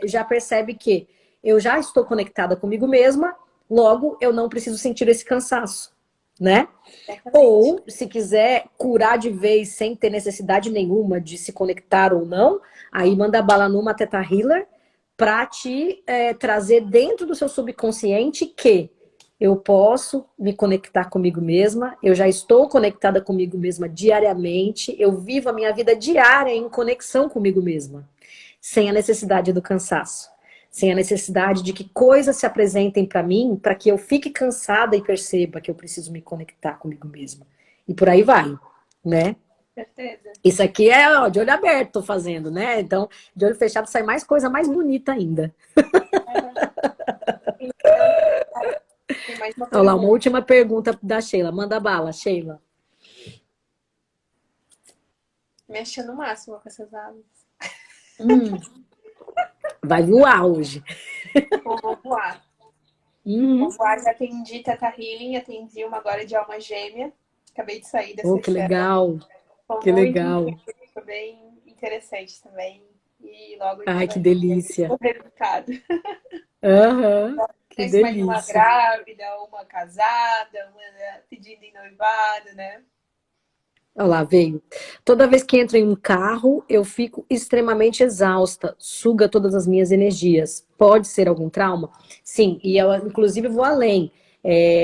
[SPEAKER 1] já percebe que eu já estou conectada comigo mesma, logo eu não preciso sentir esse cansaço, né?
[SPEAKER 2] Exatamente.
[SPEAKER 1] Ou, se quiser curar de vez sem ter necessidade nenhuma de se conectar ou não, aí manda bala numa Theta Healer para te trazer dentro do seu subconsciente que eu posso me conectar comigo mesma, eu já estou conectada comigo mesma diariamente, eu vivo a minha vida diária em conexão comigo mesma, sem a necessidade do cansaço, sem a necessidade de que coisas se apresentem para mim, para que eu fique cansada e perceba que eu preciso me conectar comigo mesma. E por aí vai, né?
[SPEAKER 2] certeza.
[SPEAKER 1] Isso aqui é ó, de olho aberto, tô fazendo, né? Então, de olho fechado sai mais coisa mais bonita ainda.
[SPEAKER 2] Então, tem mais uma
[SPEAKER 1] Olha lá, uma
[SPEAKER 2] pergunta.
[SPEAKER 1] última pergunta da Sheila. Manda bala, Sheila.
[SPEAKER 2] Mexa no máximo com essas aves.
[SPEAKER 1] Hum, vai voar hoje.
[SPEAKER 2] Vou voar. Vou
[SPEAKER 1] Uhum.
[SPEAKER 2] voar, já atendi Teta Healing, atendi uma agora de alma gêmea. Acabei de sair da
[SPEAKER 1] Oh, que
[SPEAKER 2] sessão.
[SPEAKER 1] legal,
[SPEAKER 2] Foi
[SPEAKER 1] que
[SPEAKER 2] muito
[SPEAKER 1] legal.
[SPEAKER 2] incrível, foi bem interessante também. E logo a gente
[SPEAKER 1] Ai, que
[SPEAKER 2] vai ver
[SPEAKER 1] delícia.
[SPEAKER 2] o resultado.
[SPEAKER 1] Aham, que
[SPEAKER 2] Mas imagina uma
[SPEAKER 1] delícia.
[SPEAKER 2] grávida, uma casada, uma pedindo em noivado, né?
[SPEAKER 1] Olha lá, veio. Toda vez que entro em um carro, eu fico extremamente exausta, suga todas as minhas energias. Pode ser algum trauma? Sim, e eu, inclusive, vou além.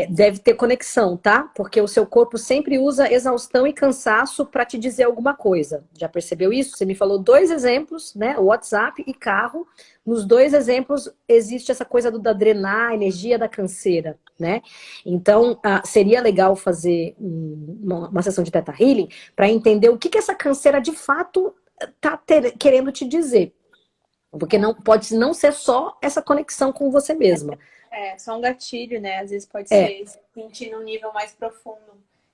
[SPEAKER 1] Deve ter conexão, tá? Porque o seu corpo sempre usa exaustão e cansaço para te dizer alguma coisa. Já percebeu isso? Você me falou dois exemplos, né? WhatsApp e carro. Nos dois exemplos, existe essa coisa da drenar a energia da canseira, né? Então, seria legal fazer uma sessão de Theta Healing para entender o que essa canseira de fato está querendo te dizer. Porque não pode não ser só essa conexão com você mesma.
[SPEAKER 2] É, só um gatilho, né? Às vezes pode
[SPEAKER 1] É,
[SPEAKER 2] ser sentir num nível mais profundo.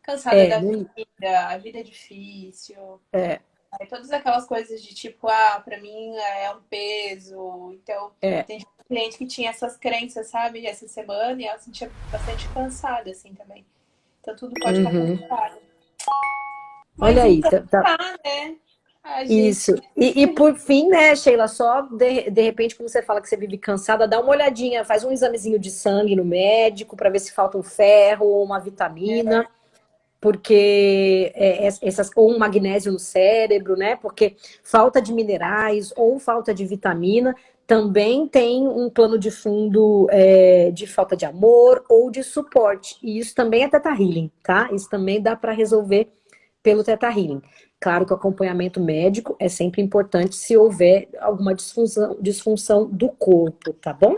[SPEAKER 2] Cansada
[SPEAKER 1] é,
[SPEAKER 2] da
[SPEAKER 1] não-
[SPEAKER 2] vida, a vida é difícil.
[SPEAKER 1] é,
[SPEAKER 2] Aí todas aquelas coisas de tipo, pra mim é um peso. Então,
[SPEAKER 1] é.
[SPEAKER 2] tem cliente que tinha essas crenças, sabe? Essa semana e ela se sentia bastante cansada, assim, também. Então tudo pode estar
[SPEAKER 1] Uhum.
[SPEAKER 2] conectado.
[SPEAKER 1] Olha
[SPEAKER 2] Mas
[SPEAKER 1] aí,
[SPEAKER 2] então tá, né? A gente.
[SPEAKER 1] isso. E por fim, né, Sheila, só de repente, quando você fala que você vive cansada, dá uma olhadinha, faz um examezinho de sangue no médico para ver se falta um ferro ou uma vitamina. Porque ou um magnésio no cérebro, né? Porque falta de minerais ou falta de vitamina também tem um plano de fundo de falta de amor ou de suporte. E isso também é Theta Healing, tá? Isso também dá para resolver pelo Theta Healing. Claro que o acompanhamento médico é sempre importante se houver alguma disfunção do corpo, tá bom?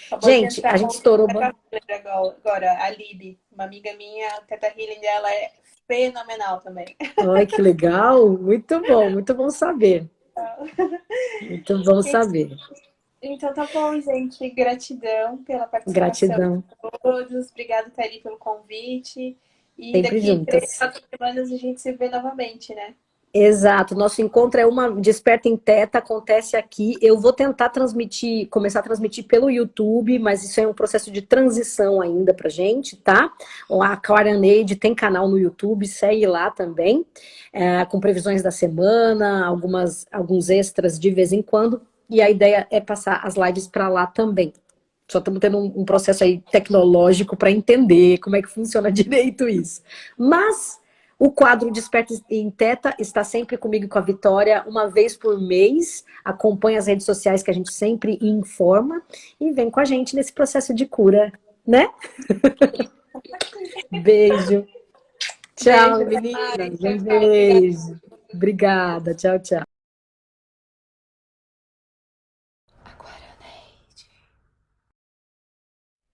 [SPEAKER 2] Acabou de
[SPEAKER 1] Gente,
[SPEAKER 2] entrar
[SPEAKER 1] a
[SPEAKER 2] uma
[SPEAKER 1] gente
[SPEAKER 2] outra
[SPEAKER 1] estourou.
[SPEAKER 2] teta healer agora, a Lili, uma amiga minha, a teta healing dela é fenomenal também.
[SPEAKER 1] Ai, que legal! Muito bom saber. Muito bom saber.
[SPEAKER 2] Então tá bom, gente. Gratidão pela participação
[SPEAKER 1] Gratidão.
[SPEAKER 2] de todos. Obrigada, Thaís, pelo convite. E
[SPEAKER 1] Sempre
[SPEAKER 2] daqui 3,
[SPEAKER 1] juntas.
[SPEAKER 2] 4 semanas a gente se vê novamente, né?
[SPEAKER 1] Exato. Nosso encontro é uma Desperta em Teta, acontece aqui. Eu vou tentar transmitir, começar a transmitir pelo YouTube, mas isso é um processo de transição ainda pra gente, tá? A Clarianeide tem canal no YouTube, segue lá também, com previsões da semana, alguns extras de vez em quando. E a ideia é passar as lives para lá também. Só estamos tendo um processo aí tecnológico para entender como é que funciona direito isso. Mas o quadro Desperta em Teta está sempre comigo e com a Vitória, uma vez por mês. Acompanha as redes sociais que a gente sempre informa e vem com a gente nesse processo de cura, né? Beijo. Tchau,
[SPEAKER 2] Beijo, até mais.
[SPEAKER 1] meninas. Um
[SPEAKER 2] Tchau, tchau. Obrigada.
[SPEAKER 1] beijo. Obrigada. Tchau, tchau.